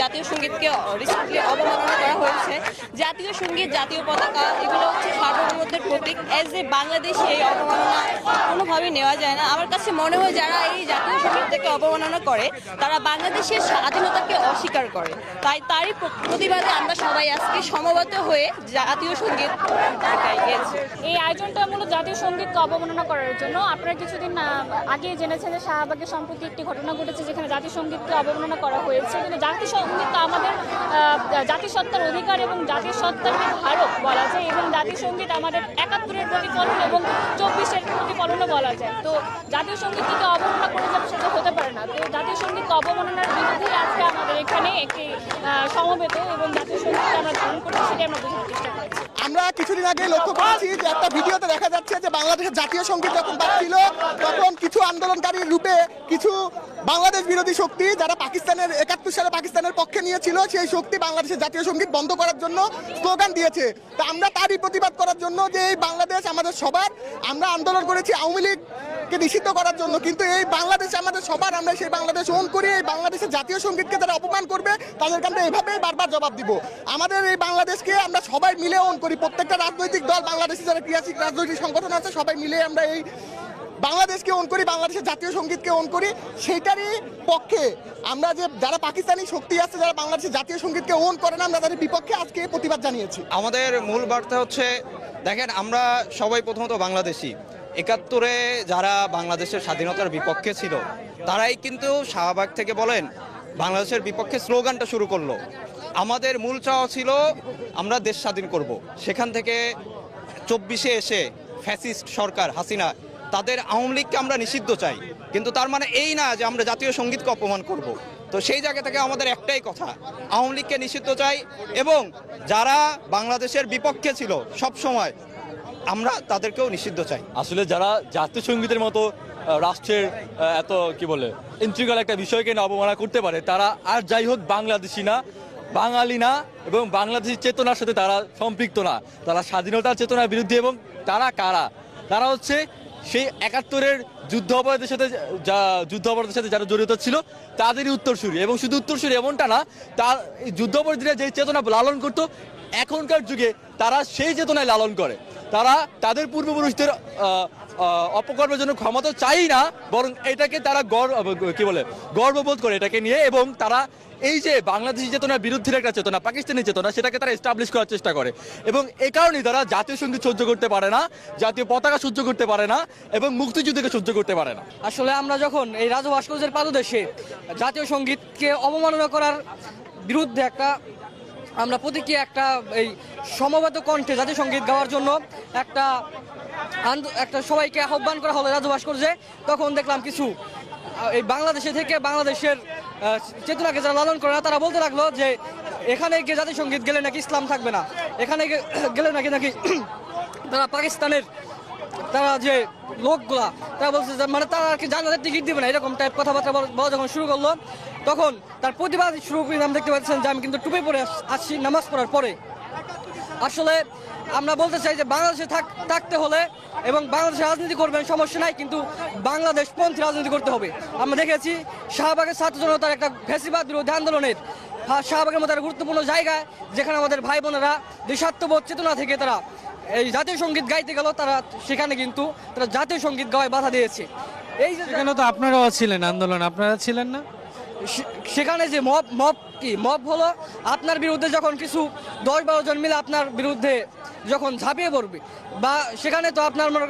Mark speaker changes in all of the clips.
Speaker 1: জাতীয় সঙ্গীতকে রিসেন্টলি অবমাননা করা হয়েছে। জাতীয় সঙ্গীত, জাতীয় পতাকা এগুলো হচ্ছে সার্বভৌমত্বের প্রতীক। এজ এ বাংলাদেশে এই অবমাননা কোনোভাবেই নেওয়া যায় না। আমার কাছে মনে হয় যারা এই জাতীয় সঙ্গীতটাকে অবমাননা করে তারা বাংলাদেশের স্বাধীনতাকে অস্বীকার করে। তারই প্রতিবাদে আমরা সবাই আজকে সমবেত হয়ে জাতীয় সঙ্গীত গাইছি।
Speaker 2: এই আয়োজনটা মূলত জাতীয় সঙ্গীতকে অবমাননা করার জন্য। আপনারা কিছুদিন আগে জেনেছেন যে শাহবাগে সম্প্রতি একটি ঘটনা ঘটেছে যেখানে জাতীয় সঙ্গীতকে অবমাননা করা হয়েছে। কিন্তু জাতীয় সঙ্গীত আমাদের জাতিসত্তার অধিকার এবং জাতিসত্তার ধারক বলা যায়, এবং জাতীয় সঙ্গীত আমাদের ৭১-এর প্রতিফলন এবং ২৪-এর প্রতিফলনও বলা যায়। তো জাতীয় সঙ্গীতকে অবমাননা করে যাবে সেটা হতে পারে না। তো জাতীয় সঙ্গীত অবমাননার বিরুদ্ধে আজকে আমাদের এখানে একটি সমবেত এবং জাতীয় সঙ্গীত আমরা ধারণ করছি, সেটাই আমরা বোঝানোর চেষ্টা করেছি।
Speaker 3: আমরা কিছুদিন আগে লক্ষ্য করেছি যে একটা ভিডিওতে দেখা যাচ্ছে যে বাংলাদেশের জাতীয় সঙ্গীত যখন বাজছিল তখন কিছু আন্দোলনকারীর রূপে কিছু বাংলাদেশ বিরোধী শক্তি যারা পাকিস্তানের ৭১ সালে পাকিস্তানের পক্ষে নিয়েছিল সেই শক্তি বাংলাদেশের জাতীয় সঙ্গীত বন্ধ করার জন্য স্লোগান দিয়েছে। তা আমরা তারই প্রতিবাদ করার জন্য যে এই বাংলাদেশ আমাদের সবার, আমরা আন্দোলন করেছি আওয়ামী লীগকে নিষিদ্ধ করার জন্য, কিন্তু এই বাংলাদেশ আমাদের সবার, আমরা সেই বাংলাদেশ ওন করি। এই বাংলাদেশের জাতীয় সঙ্গীতকে যারা অপমান করবে তাদেরকে আমরা এভাবেই বারবার জবাব দিব। আমাদের এই বাংলাদেশকে আমরা সবাই মিলে ওন করি, প্রত্যেকটা রাজনৈতিক দল, বাংলাদেশে যারা ক্রিয়াশীল রাজনৈতিক সংগঠন আছে সবাই মিলে আমরা এই বাংলাদেশকে ওন করি, বাংলাদেশের জাতীয় সঙ্গীতকে ওন করি। সেইটারই পক্ষে আমরা যে যারা পাকিস্তানি শক্তি আছে যারা বাংলাদেশের জাতীয় সঙ্গীতকে ওন করে না, আমরা তাদের বিপক্ষে আজকে প্রতিবাদ জানিয়েছি।
Speaker 4: আমাদের মূল বার্তা হচ্ছে, দেখেন আমরা সবাই প্রথমত বাংলাদেশি। ৭১-এ যারা বাংলাদেশের স্বাধীনতার বিপক্ষে ছিল তারাই কিন্তু শাহবাগ থেকে বলেন বাংলাদেশের বিপক্ষে স্লোগানটা শুরু করলো। আমাদের মূল চাওয়া ছিল আমরা দেশ স্বাধীন করব। সেখান থেকে ২৪-এ এসে ফ্যাসিস্ট সরকার হাসিনা তাদের আওয়ামী লীগকে আমরা নিষিদ্ধ চাই, কিন্তু তার মানে এই না যে আমরা জাতীয় সঙ্গীতকে অপমান করব। তো সেই জায়গা থেকে আমাদের একটাই কথা, আওয়ামী লীগকে নিষিদ্ধ চাই এবং যারা বাংলাদেশের বিপক্ষে ছিল সব সময় আমরা তাদেরকেও নিষিদ্ধ চাই।
Speaker 5: আসলে যারা জাতীয় সঙ্গীতের মতো রাষ্ট্রের এত কি বলে ইন্ট্রিগাল একটা বিষয়কে না অবমাননা করতে পারে তারা আর যাই হোক বাংলাদেশি না, বাঙালি না এবং বাংলাদেশি চেতনার সাথে তারা সম্পৃক্ত না। তারা স্বাধীনতার চেতনার বিরুদ্ধে। এবং তারা কারা? তারা হচ্ছে সেই ৭১-এর যুদ্ধ অপরাধের সাথে যারা জড়িত ছিল তাদেরই উত্তরসূরি। এবং শুধু উত্তরসূরি এমনটা না, তার যুদ্ধ অপরাধীরা যে চেতনা লালন করতো এখনকার যুগে তারা সেই চেতনায় লালন করে। তারা তাদের পূর্বপুরুষদের অপকর্মের জন্য ক্ষমতা চাই না, বরং এটাকে তারা গর্ববোধ করে এটাকে নিয়ে। এবং তারা এই যে বাংলাদেশি চেতনার বিরুদ্ধে একটা চেতনা, পাকিস্তানি চেতনা, সেটাকে তারা এস্টাবলিশ করার চেষ্টা করে। এবং এই কারণেই তারা জাতীয় সঙ্গীত সহ্য করতে পারে না, জাতীয় পতাকা সহ্য করতে পারে না এবং মুক্তিযুদ্ধকে সহ্য করতে পারে না।
Speaker 6: আসলে আমরা যখন এই রাজু ভাস্কর্যের পাদদেশে জাতীয় সঙ্গীতকে অবমাননা করার বিরুদ্ধে আমরা প্রতীকী একটা এই সমবেত কণ্ঠে জাতীয় সঙ্গীত গাওয়ার জন্য একটা সবাইকে আহ্বান করা হলো রাজু ভাস্কর্যে, তখন দেখলাম কিছু এই বাংলাদেশে থেকে বাংলাদেশের চেতনাকে যারা লালন করে না তারা বলতে লাগলো যে এখানে গিয়ে জাতীয় সঙ্গীত গেলে নাকি ইসলাম থাকবে না, এখানে গেলে নাকি তারা পাকিস্তানের তারা যে লোকগুলা তারা বলছে মানে তারা আর কি জান্নাতের টিকিট দিবে না, এরকম টাইপ কথাবার্তা বলা যখন শুরু করলো তখন তার প্রতিবাদ শুরু করে নাম দেখতে পাচ্ছেন যে আমি কিন্তু টুপি পরে আসছি নামাজ পড়ার পরে। আসলে আমরা বলতে চাই যে বাংলাদেশে থাকতে হলে এবং বাংলাদেশে রাজনীতি করবেন সমস্যা নাই, কিন্তু বাংলাদেশ পন্থী রাজনীতি করতে হবে। আমরা দেখেছি শাহবাগের ছাত্র জনতার একটা ফ্যাসিবাদ বিরোধী আন্দোলনের শাহবাগের মতো একটা গুরুত্বপূর্ণ জায়গায় যেখানে আমাদের ভাই বোনেরা দেশাত্মবোধ চেতনা থেকে তারা এই জাতীয় সঙ্গীত গাইতে গেল, তারা সেখানে কিন্তু তারা জাতীয় সঙ্গীত গাওয়ায় বাধা দিয়েছে। এই
Speaker 7: সেখানে তো আপনারাও ছিলেন আন্দোলন, আপনারা ছিলেন না?
Speaker 6: সেখানে যে মব হলো আপনার বিরুদ্ধে যখন কিছু ১০-১২ জন মিলে আপনার বিরুদ্ধে যখন ঝাঁপিয়ে পড়বে, বা সেখানে তো আপনার মনে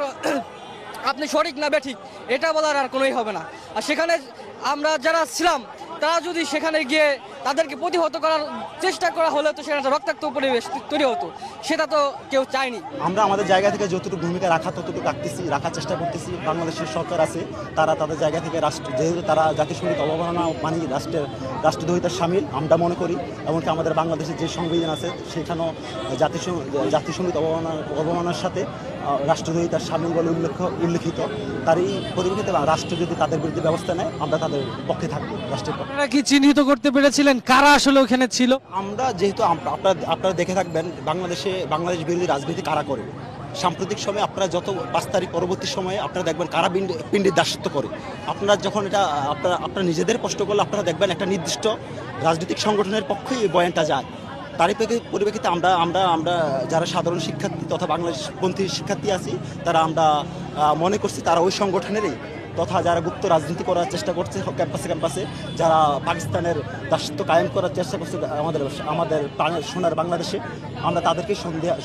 Speaker 6: আপনি সঠিক না বেঠিক এটা বলার আর কোনোই হবে না। আর সেখানে আমরা যারা ছিলাম তারা যদি সেখানে গিয়ে তাদেরকে প্রতিহত করার চেষ্টা করা হলে তো সেখানে রক্তাক্ত পরিবেশ তৈরি হতো, সেটা তো কেউ চায়নি।
Speaker 8: আমরা আমাদের জায়গা থেকে যতটুকু ভূমিকা ততটুকু রাখার চেষ্টা করতেছি। বাংলাদেশের সরকার আছে, তারা তাদের জায়গা থেকে যেহেতু তারা জাতীয় সঙ্গীত অবমাননা মানে রাষ্ট্রদ্রোহিতার সামিল আমরা মনে করি, এমনকি আমাদের বাংলাদেশের যে সংবিধান আছে সেখানেও জাতীয় সঙ্গীত অবমাননার সাথে রাষ্ট্রদ্রোহিতার সামিল বলে উল্লেখিত। তার এই পরিপ্রেক্ষিতে রাষ্ট্র যদি তাদের বিরুদ্ধে ব্যবস্থা নেয় আমরা তাদের পক্ষে থাকবো। রাষ্ট্রের পক্ষে
Speaker 7: আপনারা কি চিহ্নিত করতে পেরেছিলেন কারা আসলে ওখানে ছিল?
Speaker 8: আমরা যেহেতু আপনারা দেখে থাকবেন বাংলাদেশ বিরোধী রাজনীতি কারা করে, সাম্প্রতিক সময়ে আপনারা যত 5 তারিখ পরবর্তী সময়ে আপনারা দেখবেন কারা পিণ্ডের দাসত্ব করে। আপনারা যখন এটা আপনারা নিজেদের কষ্ট করলে আপনারা দেখবেন একটা নির্দিষ্ট রাজনৈতিক সংগঠনের পক্ষেই এই বয়ানটা যায়। তারই পরিপ্রেক্ষিতে আমরা যারা সাধারণ শিক্ষার্থী তথা বাংলাদেশপন্থী শিক্ষার্থী আছি তারা আমরা মনে করছি তারা ওই সংগঠনেরই তথা যারা গুপ্ত রাজনীতি করার চেষ্টা করছে ক্যাম্পাসে যারা পাকিস্তানের দাসত্ব কায়েম করার চেষ্টা করছে আমাদের সোনার বাংলাদেশে, আমরা তাদেরকে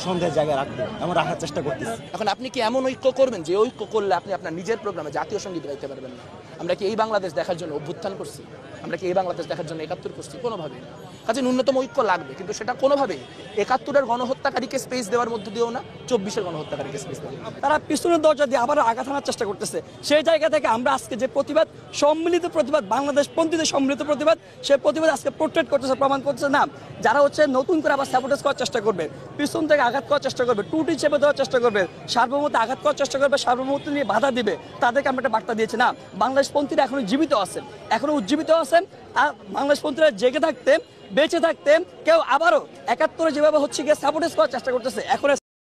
Speaker 8: সন্দেহের জায়গায় রাখবো এবং রাখার চেষ্টা করতেছি।
Speaker 9: এখন আপনি কি এমন ঐক্য করবেন যে ঐক্য করলে আপনি আপনার নিজের প্রোগ্রামে জাতীয় সঙ্গীত গাইতে পারবেন না? আমরা কি এই বাংলাদেশ দেখার জন্য অভ্যুত্থান করছি? আমরা কি এই বাংলাদেশ দেখার জন্য 71 করছি? কোনোভাবেই না। কাজে ন্যূনতম ঐক্য লাগবে, কিন্তু সেটা কোনোভাবেই 71-এর গণহত্যাকারীকে স্পেস দেওয়ার মধ্যে দিয়েও না, 24-এর গণহত্যাকারীকে স্পেস দেওয়া।
Speaker 6: তারা পিছনের দরজা দিয়ে আবার আঘাত হানার চেষ্টা করতেছে। সেই জায়গা থেকে আমরা আজকে যে প্রতিবাদ, সম্মিলিত প্রতিবাদ, বাংলাদেশ পন্থীদের সম্মিলিত প্রতিবাদ, সেই প্রতিবাদ আজকে পোর্ট্রেট করতেছে, প্রমাণ করতেছে না যারা হচ্ছে নতুন করে আবার স্যাবোটেজ করার চেষ্টা করবে, পিছন থেকে আঘাত করার চেষ্টা করবে, টুটি চেপে দেওয়ার চেষ্টা করবে, সার্বভৌমত্বে আঘাত করার চেষ্টা করবে, সার্বভৌমত্ব নিয়ে বাধা দিবে, তাদেরকে আমরা একটা বার্তা দিয়েছি না বাংলাদেশ পন্থীরা এখনো জীবিত আছেন, এখনো উজ্জীবিত আছেন। আর বাংলাদেশ পন্থীরা জেগে থাকতে, বেঁচে থাকতে কেউ আবারও 71-এ যেভাবে হচ্ছে গিয়ে স্যাবোটেজ করার চেষ্টা করতেছে, এখন